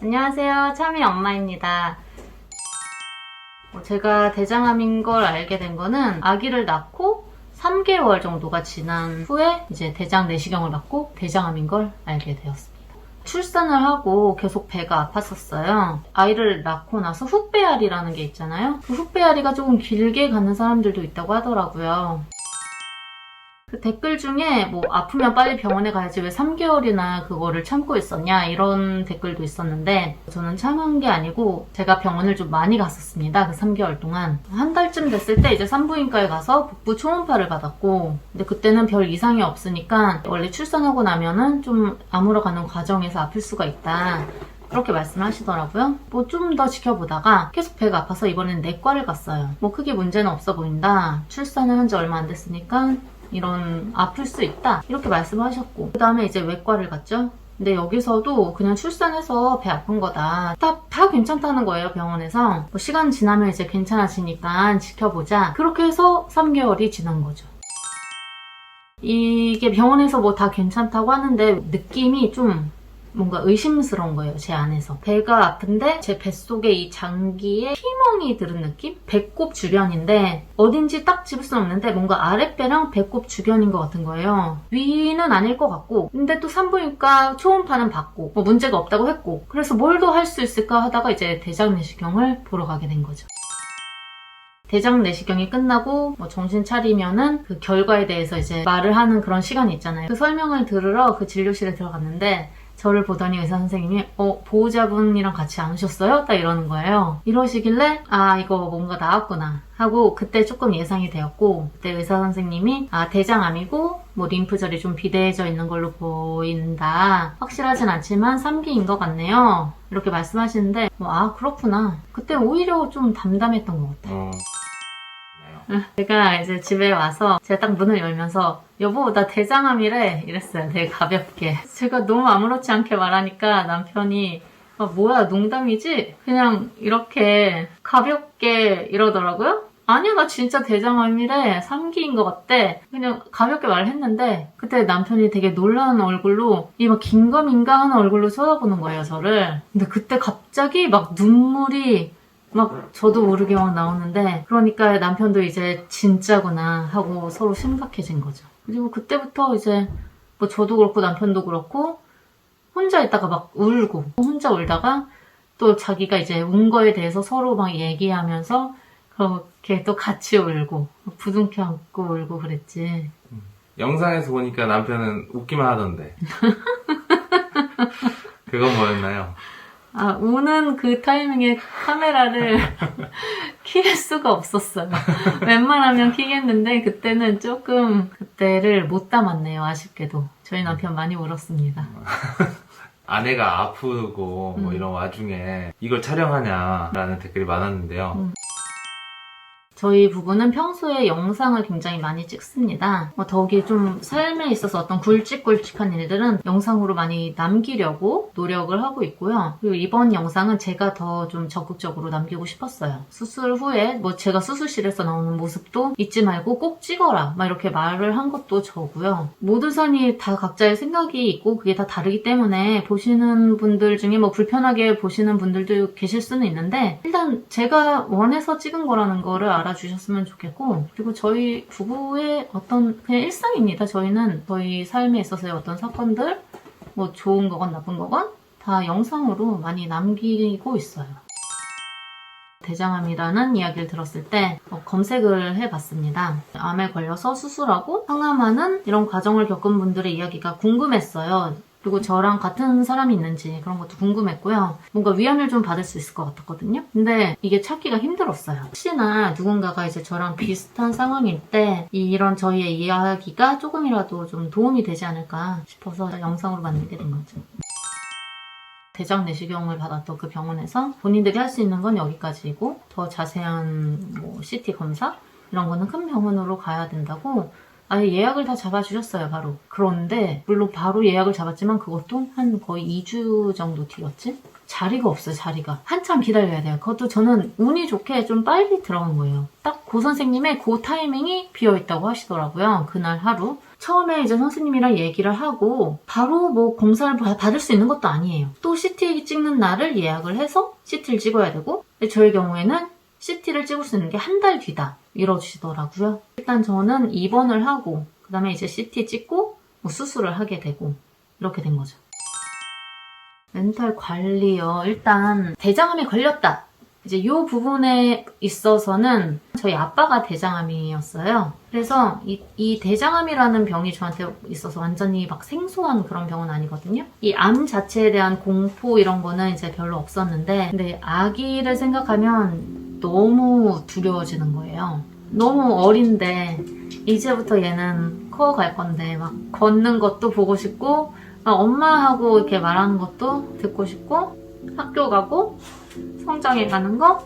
안녕하세요. 참이 엄마입니다. 제가 대장암인 걸 알게 된 거는 아기를 낳고 3개월 정도가 지난 후에 이제 대장 내시경을 받고 대장암인 걸 알게 되었습니다. 출산을 하고 계속 배가 아팠었어요. 아이를 낳고 나서 훅배알이라는 게 있잖아요. 그 훅배알이가 조금 길게 가는 사람들도 있다고 하더라고요. 그 댓글 중에 뭐 아프면 빨리 병원에 가야지 왜 3개월이나 그거를 참고 있었냐 이런 댓글도 있었는데 저는 참은 게 아니고 제가 병원을 좀 많이 갔었습니다. 그 3개월 동안 한 달쯤 됐을 때 이제 산부인과에 가서 복부 초음파를 받았고 근데 그때는 별 이상이 없으니까 원래 출산하고 나면은 좀 아물어가는 과정에서 아플 수가 있다 그렇게 말씀하시더라고요. 뭐 좀 더 지켜보다가 계속 배가 아파서 이번엔 내과를 갔어요. 뭐 크게 문제는 없어 보인다. 출산을 한 지 얼마 안 됐으니까 이런 아플 수 있다 이렇게 말씀하셨고 그 다음에 이제 외과를 갔죠. 근데 여기서도 그냥 출산해서 배 아픈 거다 다 괜찮다는 거예요. 병원에서 뭐 시간 지나면 이제 괜찮아지니까 지켜보자 그렇게 해서 3개월이 지난 거죠. 이게 병원에서 뭐 다 괜찮다고 하는데 느낌이 좀 뭔가 의심스러운 거예요. 제 안에서 배가 아픈데 제 뱃속에 이 장기에 피멍이 들은 느낌? 배꼽 주변인데 어딘지 딱 집을 수는 없는데 뭔가 아랫배랑 배꼽 주변인 것 같은 거예요. 위는 아닐 것 같고 근데 또 산부인과 초음파는 받고 뭐 문제가 없다고 했고 그래서 뭘 더 할 수 있을까 하다가 이제 대장 내시경을 보러 가게 된 거죠. 대장 내시경이 끝나고 뭐 정신 차리면은 그 결과에 대해서 이제 말을 하는 그런 시간이 있잖아요. 그 설명을 들으러 그 진료실에 들어갔는데 저를 보더니 의사 선생님이 보호자분이랑 같이 안 오셨어요? 딱 이러는 거예요. 이러시길래 아 이거 뭔가 나왔구나 하고 그때 조금 예상이 되었고 그때 의사 선생님이 아 대장암이고 뭐 림프절이 좀 비대해져 있는 걸로 보인다. 확실하진 않지만 3기인 것 같네요. 이렇게 말씀하시는데 아 그렇구나. 그때 오히려 좀 담담했던 것 같아요. 제가 이제 집에 와서 제가 딱 문을 열면서 여보 나 대장암이래 이랬어요. 되게 가볍게. 제가 너무 아무렇지 않게 말하니까 남편이 뭐야 농담이지? 그냥 이렇게 가볍게 이러더라고요. 아니야 나 진짜 대장암이래 3기인 것 같대. 그냥 가볍게 말했는데 그때 남편이 되게 놀라는 얼굴로 이 막 긴가민가 하는 얼굴로 쳐다보는 거예요 저를. 근데 그때 갑자기 막 눈물이 막 저도 모르게 막 나오는데 그러니까 남편도 이제 진짜구나 하고 서로 심각해진 거죠. 그리고 그때부터 이제 뭐 저도 그렇고 남편도 그렇고 혼자 있다가 막 울고 혼자 울다가 또 자기가 이제 운 거에 대해서 서로 막 얘기하면서 그렇게 또 같이 울고 부둥켜 안고 울고 그랬지. 영상에서 보니까 남편은 웃기만 하던데 그건 뭐였나요? 우는 그 타이밍에 카메라를 킬 수가 없었어요. 웬만하면 키겠는데 그때는 조금 그때를 못 담았네요. 아쉽게도. 저희 남편 많이 울었습니다. 아내가 아프고 뭐 이런 와중에 이걸 촬영하냐라는 댓글이 많았는데요. 저희 부부는 평소에 영상을 굉장히 많이 찍습니다. 더욱이 좀 삶에 있어서 어떤 굵직굵직한 일들은 영상으로 많이 남기려고 노력을 하고 있고요. 그리고 이번 영상은 제가 더 좀 적극적으로 남기고 싶었어요. 수술 후에 뭐 제가 수술실에서 나오는 모습도 잊지 말고 꼭 찍어라 막 이렇게 말을 한 것도 저고요. 모든 사람이 다 각자의 생각이 있고 그게 다 다르기 때문에 보시는 분들 중에 뭐 불편하게 보시는 분들도 계실 수는 있는데 일단 제가 원해서 찍은 거라는 거를 알아주셨으면 좋겠고 그리고 저희 부부의 어떤 그냥 일상입니다. 저희는 저희 삶에 있어서의 어떤 사건들 뭐 좋은 거건 나쁜 거건 다 영상으로 많이 남기고 있어요. 대장암이라는 이야기를 들었을 때 검색을 해봤습니다. 암에 걸려서 수술하고 항암하는 이런 과정을 겪은 분들의 이야기가 궁금했어요. 그리고 저랑 같은 사람이 있는지 그런 것도 궁금했고요. 뭔가 위안을 좀 받을 수 있을 것 같았거든요. 근데 이게 찾기가 힘들었어요. 혹시나 누군가가 이제 저랑 비슷한 상황일 때 이런 저희의 이야기가 조금이라도 좀 도움이 되지 않을까 싶어서 영상으로 만들게 된 거죠. 대장 내시경을 받았던 그 병원에서 본인들이 할 수 있는 건 여기까지이고 더 자세한 뭐 CT 검사 이런 거는 큰 병원으로 가야 된다고 아예 예약을 다 잡아주셨어요, 바로. 그런데 물론 바로 예약을 잡았지만 그것도 한 거의 2주 정도 뒤였지? 자리가 없어요, 자리가. 한참 기다려야 돼요. 그것도 저는 운이 좋게 좀 빨리 들어간 거예요. 딱 고 선생님의 그 타이밍이 비어있다고 하시더라고요. 그날 하루. 처음에 이제 선생님이랑 얘기를 하고 바로 뭐 검사를 받을 수 있는 것도 아니에요. 또 CT 찍는 날을 예약을 해서 CT를 찍어야 되고, 저의 경우에는 CT를 찍을 수 있는 게 한 달 뒤다 이러시더라고요. 일단 저는 입원을 하고 그 다음에 이제 CT 찍고 뭐 수술을 하게 되고 이렇게 된 거죠. 멘탈 관리요. 일단 대장암에 걸렸다. 이제 이 부분에 있어서는 저희 아빠가 대장암이었어요. 그래서 이 대장암이라는 병이 저한테 있어서 완전히 막 생소한 그런 병은 아니거든요. 이 암 자체에 대한 공포 이런 거는 이제 별로 없었는데, 근데 아기를 생각하면 너무 두려워지는 거예요. 너무 어린데 이제부터 얘는 커갈 건데 막 걷는 것도 보고 싶고, 막 엄마하고 이렇게 말하는 것도 듣고 싶고, 학교 가고 성장해 가는 거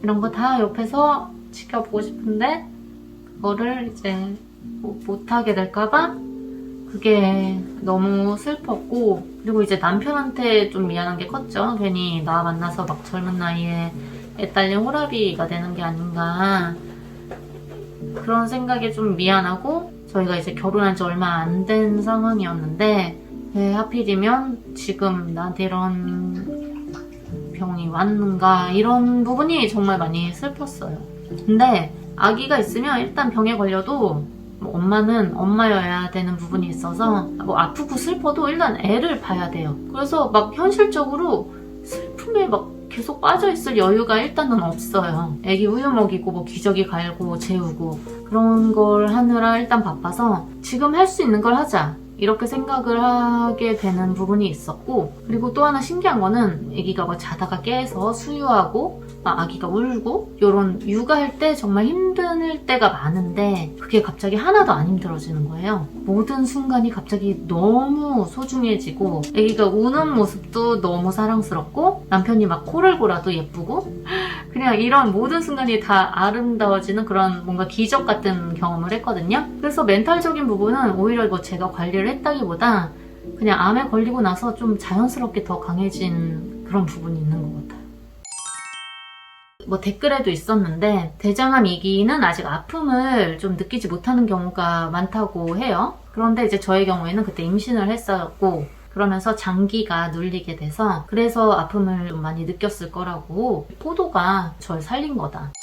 이런 거 다 옆에서 지켜보고 싶은데 그거를 이제 못하게 될까봐 그게 너무 슬펐고, 그리고 이제 남편한테 좀 미안한 게 컸죠. 괜히 나 만나서 막 젊은 나이에 애 딸린 호라비가 되는 게 아닌가 그런 생각에 좀 미안하고, 저희가 이제 결혼한 지 얼마 안 된 상황이었는데 왜 하필이면 지금 나한테 이런 병이 왔는가 이런 부분이 정말 많이 슬펐어요. 근데 아기가 있으면 일단 병에 걸려도 뭐 엄마는 엄마여야 되는 부분이 있어서 뭐 아프고 슬퍼도 일단 애를 봐야 돼요. 그래서 막 현실적으로 슬픔에 막 계속 빠져있을 여유가 일단은 없어요. 애기 우유 먹이고 뭐 기저귀 갈고 재우고 그런 걸 하느라 일단 바빠서 지금 할 수 있는 걸 하자 이렇게 생각을 하게 되는 부분이 있었고, 그리고 또 하나 신기한 거는 아기가 뭐 자다가 깨서 수유하고 아기가 울고 이런 육아할 때 정말 힘들 때가 많은데 그게 갑자기 하나도 안 힘들어지는 거예요. 모든 순간이 갑자기 너무 소중해지고 아기가 우는 모습도 너무 사랑스럽고 남편이 막 코를 골아도 예쁘고 그냥 이런 모든 순간이 다 아름다워지는 그런 뭔가 기적 같은 경험을 했거든요. 그래서 멘탈적인 부분은 오히려 뭐 제가 관리를 했다기보다 그냥 암에 걸리고 나서 좀 자연스럽게 더 강해진 그런 부분이 있는 것 같아요. 뭐 댓글에도 있었는데 대장암 2기는 아직 아픔을 좀 느끼지 못하는 경우가 많다고 해요. 그런데 이제 저의 경우에는 그때 임신을 했었고 그러면서 장기가 눌리게 돼서 그래서 아픔을 좀 많이 느꼈을 거라고, 포도가 절 살린 거다.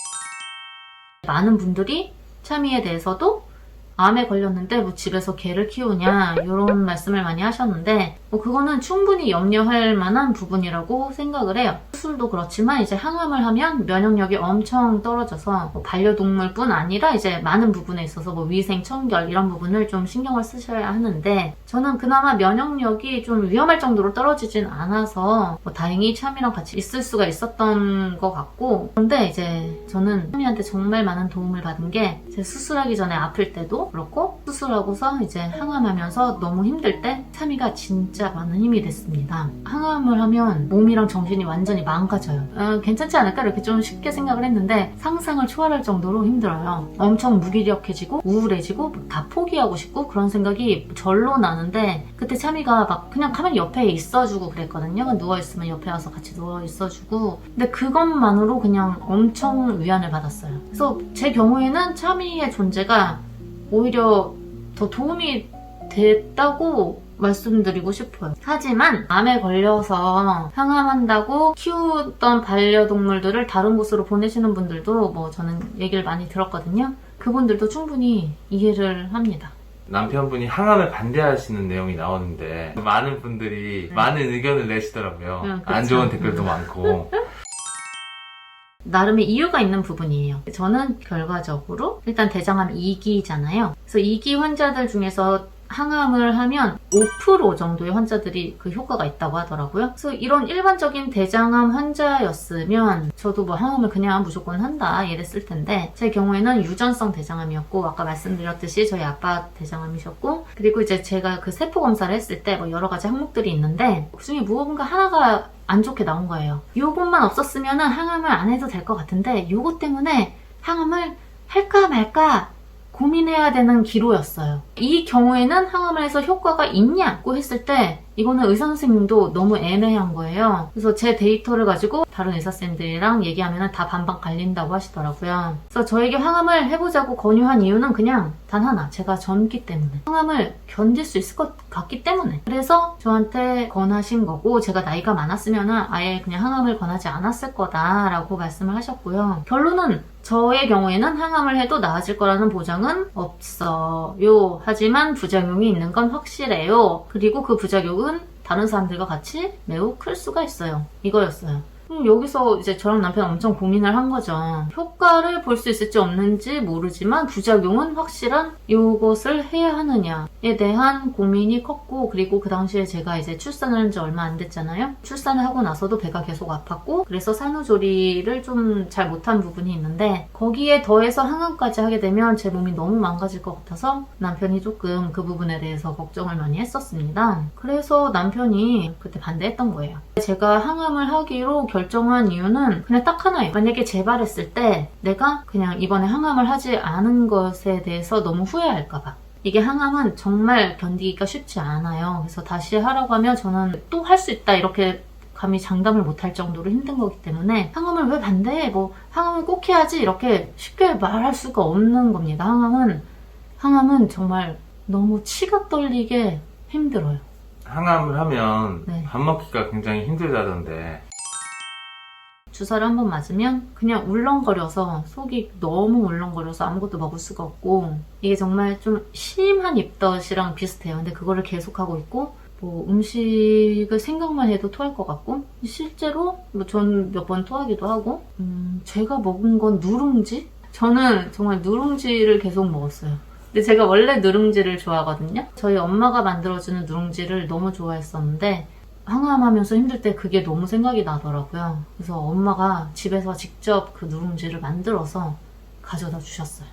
많은 분들이 차미에 대해서도 암에 걸렸는데 뭐 집에서 개를 키우냐 이런 말씀을 많이 하셨는데 뭐 그거는 충분히 염려할 만한 부분이라고 생각을 해요. 수술도 그렇지만 이제 항암을 하면 면역력이 엄청 떨어져서 뭐 반려동물뿐 아니라 이제 많은 부분에 있어서 뭐 위생, 청결 이런 부분을 좀 신경을 쓰셔야 하는데 저는 그나마 면역력이 좀 위험할 정도로 떨어지진 않아서 뭐 다행히 참이랑 같이 있을 수가 있었던 것 같고, 그런데 이제 저는 참이한테 정말 많은 도움을 받은 게 제 수술하기 전에 아플 때도 그렇고 수술하고서 이제 항암하면서 너무 힘들 때 참이가 진짜 많은 힘이 됐습니다. 항암을 하면 몸이랑 정신이 완전히 망가져요. 괜찮지 않을까 이렇게 좀 쉽게 생각을 했는데 상상을 초월할 정도로 힘들어요. 엄청 무기력해지고 우울해지고 다 포기하고 싶고 그런 생각이 절로 나는데 그때 참이가 막 그냥 가만히 옆에 있어주고 그랬거든요. 누워있으면 옆에 와서 같이 누워있어주고, 근데 그것만으로 그냥 엄청 위안을 받았어요. 그래서 제 경우에는 참이의 존재가 오히려 더 도움이 됐다고 말씀드리고 싶어요. 하지만 암에 걸려서 항암한다고 키우던 반려동물들을 다른 곳으로 보내시는 분들도 뭐 저는 얘기를 많이 들었거든요. 그분들도 충분히 이해를 합니다. 남편분이 항암에 반대하시는 내용이 나오는데 많은 분들이 많은 의견을 내시더라고요. 그쵸. 안 좋은 댓글도 많고. 나름의 이유가 있는 부분이에요. 저는 결과적으로 일단 대장암 2기잖아요. 그래서 2기 환자들 중에서 항암을 하면 5% 정도의 환자들이 그 효과가 있다고 하더라고요. 그래서 이런 일반적인 대장암 환자였으면 저도 뭐 항암을 그냥 무조건 한다 이랬을 텐데 제 경우에는 유전성 대장암이었고 아까 말씀드렸듯이 저희 아빠 대장암이셨고, 그리고 이제 제가 그 세포 검사를 했을 때 뭐 여러 가지 항목들이 있는데 그 중에 무언가 하나가 안 좋게 나온 거예요. 요것만 없었으면 항암을 안 해도 될 것 같은데 요것 때문에 항암을 할까 말까 고민해야 되는 기로였어요. 이 경우에는 항암을 해서 효과가 있냐고 했을 때 이거는 의사 선생님도 너무 애매한 거예요. 그래서 제 데이터를 가지고 다른 의사 선생님들이랑 얘기하면 다 반반 갈린다고 하시더라고요. 그래서 저에게 항암을 해보자고 권유한 이유는 그냥 단 하나, 제가 젊기 때문에 항암을 견딜 수 있을 것 같기 때문에 그래서 저한테 권하신 거고, 제가 나이가 많았으면 아예 그냥 항암을 권하지 않았을 거다라고 말씀을 하셨고요. 결론은 저의 경우에는 항암을 해도 나아질 거라는 보장은 없어요. 하지만 부작용이 있는 건 확실해요. 그리고 그 부작용은 다른 사람들과 같이 매우 클 수가 있어요. 이거였어요. 여기서 이제 저랑 남편 엄청 고민을 한 거죠. 효과를 볼 수 있을지 없는지 모르지만 부작용은 확실한 이것을 해야 하느냐에 대한 고민이 컸고, 그리고 그 당시에 제가 이제 출산을 한 지 얼마 안 됐잖아요. 출산을 하고 나서도 배가 계속 아팠고, 그래서 산후조리를 좀 잘 못한 부분이 있는데, 거기에 더해서 항암까지 하게 되면 제 몸이 너무 망가질 것 같아서 남편이 조금 그 부분에 대해서 걱정을 많이 했었습니다. 그래서 남편이 그때 반대했던 거예요. 제가 항암을 하기로 결정한 이유는 그냥 딱 하나예요. 만약에 재발했을 때 내가 그냥 이번에 항암을 하지 않은 것에 대해서 너무 후회할까봐. 이게 항암은 정말 견디기가 쉽지 않아요. 그래서 다시 하라고 하면 저는 또 할 수 있다 이렇게 감히 장담을 못할 정도로 힘든 거기 때문에 항암을 왜 반대해? 뭐 항암은 꼭 해야지 이렇게 쉽게 말할 수가 없는 겁니다. 항암은 정말 너무 치가 떨리게 힘들어요. 항암을 하면 네. 밥 먹기가 굉장히 힘들다던데. 주사를 한 번 맞으면 그냥 울렁거려서 속이 너무 울렁거려서 아무것도 먹을 수가 없고, 이게 정말 좀 심한 입덧이랑 비슷해요. 근데 그거를 계속하고 있고, 뭐 음식을 생각만 해도 토할 것 같고, 실제로 뭐 전 몇 번 토하기도 하고, 제가 먹은 건 누룽지? 저는 정말 누룽지를 계속 먹었어요. 근데 제가 원래 누룽지를 좋아하거든요. 저희 엄마가 만들어주는 누룽지를 너무 좋아했었는데 항암하면서 힘들 때 그게 너무 생각이 나더라고요. 그래서 엄마가 집에서 직접 그 누룽지를 만들어서 가져다 주셨어요.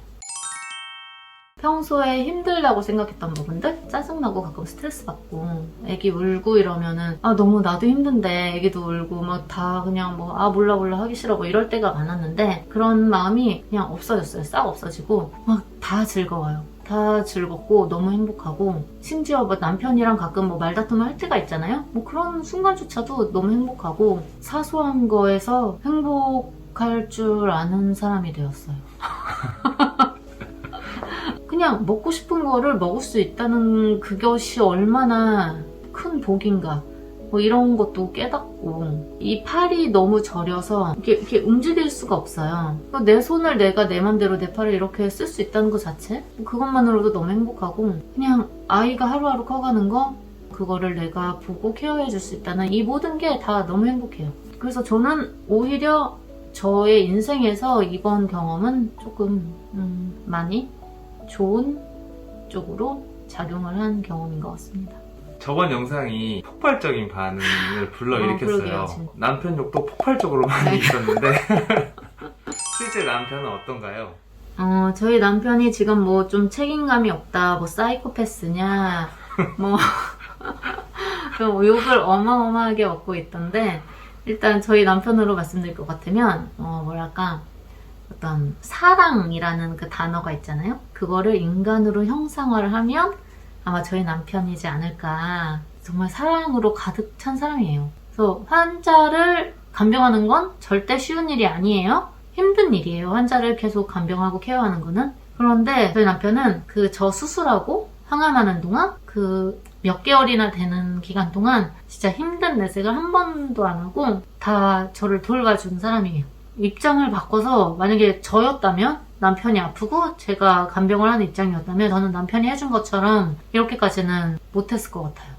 평소에 힘들다고 생각했던 부분들, 짜증나고 가끔 스트레스 받고 애기 울고 이러면은 너무 나도 힘든데 애기도 울고 막 다 그냥 뭐 몰라 하기 싫어 뭐 이럴 때가 많았는데, 그런 마음이 그냥 없어졌어요. 싹 없어지고 막 다 즐거워요. 다 즐겁고 너무 행복하고, 심지어 뭐 남편이랑 가끔 뭐 말다툼을 할 때가 있잖아요. 뭐 그런 순간조차도 너무 행복하고, 사소한 거에서 행복할 줄 아는 사람이 되었어요. 그냥 먹고 싶은 거를 먹을 수 있다는 그것이 얼마나 큰 복인가, 뭐 이런 것도 깨닫고, 이 팔이 너무 저려서 이렇게 움직일 수가 없어요. 내 손을 내가 내 맘대로 내 팔을 이렇게 쓸 수 있다는 것 자체, 그것만으로도 너무 행복하고, 그냥 아이가 하루하루 커가는 거, 그거를 내가 보고 케어해 줄 수 있다는 이 모든 게 다 너무 행복해요. 그래서 저는 오히려 저의 인생에서 이번 경험은 조금 많이 좋은 쪽으로 작용을 한 경험인 것 같습니다. 저번 영상이 폭발적인 반응을 불러일으켰어요. 그러게요, 남편 욕도 폭발적으로 많이 네. 있었는데 실제 남편은 어떤가요? 저희 남편이 지금 뭐 좀 책임감이 없다, 뭐 사이코패스냐, 뭐 욕을 어마어마하게 먹고 있던데, 일단 저희 남편으로 말씀드릴 것 같으면 뭐랄까, 어떤 사랑이라는 그 단어가 있잖아요. 그거를 인간으로 형상화를 하면 아마 저희 남편이지 않을까. 정말 사랑으로 가득 찬 사람이에요. 그래서 환자를 간병하는 건 절대 쉬운 일이 아니에요. 힘든 일이에요. 환자를 계속 간병하고 케어하는 거는. 그런데 저희 남편은 저 수술하고 항암하는 동안 몇 개월이나 되는 기간 동안 진짜 힘든 내색을 한 번도 안 하고 다 저를 돌봐준 사람이에요. 입장을 바꿔서 만약에 저였다면, 남편이 아프고 제가 간병을 하는 입장이었다면 저는 남편이 해준 것처럼 이렇게까지는 못했을 것 같아요.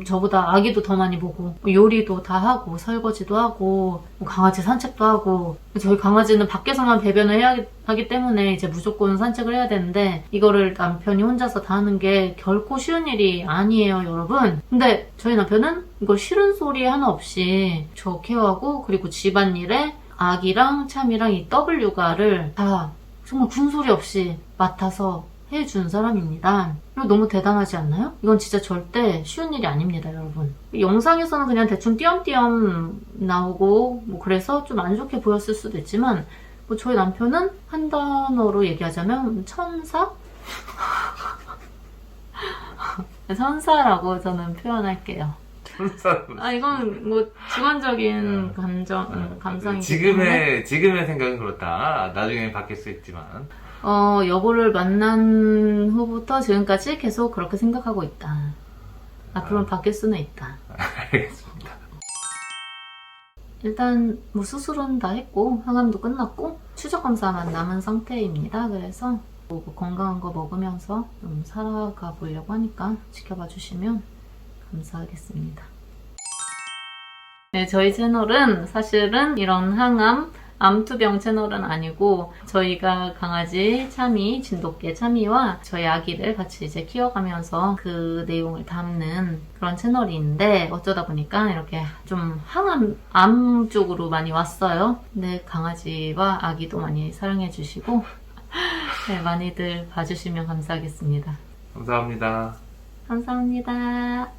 저보다 아기도 더 많이 보고 요리도 다 하고 설거지도 하고 강아지 산책도 하고, 저희 강아지는 밖에서만 배변을 해야 하기 때문에 이제 무조건 산책을 해야 되는데, 이거를 남편이 혼자서 다 하는 게 결코 쉬운 일이 아니에요, 여러분. 근데 저희 남편은 이걸 싫은 소리 하나 없이 저 케어하고, 그리고 집안일에 아기랑 참이랑 이 W가를 다 정말 군소리 없이 맡아서 해준 사람입니다. 이거 너무 대단하지 않나요? 이건 진짜 절대 쉬운 일이 아닙니다, 여러분. 영상에서는 그냥 대충 띄엄띄엄 나오고 뭐 그래서 좀 안 좋게 보였을 수도 있지만, 뭐 저희 남편은 한 단어로 얘기하자면 천사? 천사라고 저는 표현할게요. 천사는 아, 이건 뭐 주관적인 감성이기 때문에. 지금의 생각은 그렇다. 나중에 바뀔 수 있지만. 여보를 만난 후부터 지금까지 계속 그렇게 생각하고 있다. 앞으로는 바뀔 수는 있다. 알겠습니다. 일단 뭐 수술은 다 했고 항암도 끝났고 추적 검사만 남은 상태입니다. 그래서 뭐 건강한 거 먹으면서 좀 살아가 보려고 하니까 지켜봐 주시면 감사하겠습니다. 네, 저희 채널은 사실은 이런 항암, 암투병 채널은 아니고 저희가 강아지 차미, 진돗개 차미와 저희 아기를 같이 이제 키워가면서 그 내용을 담는 그런 채널인데 어쩌다 보니까 이렇게 좀 항암, 암 쪽으로 많이 왔어요. 근데 강아지와 아기도 많이 사랑해 주시고 네, 많이들 봐주시면 감사하겠습니다. 감사합니다. 감사합니다.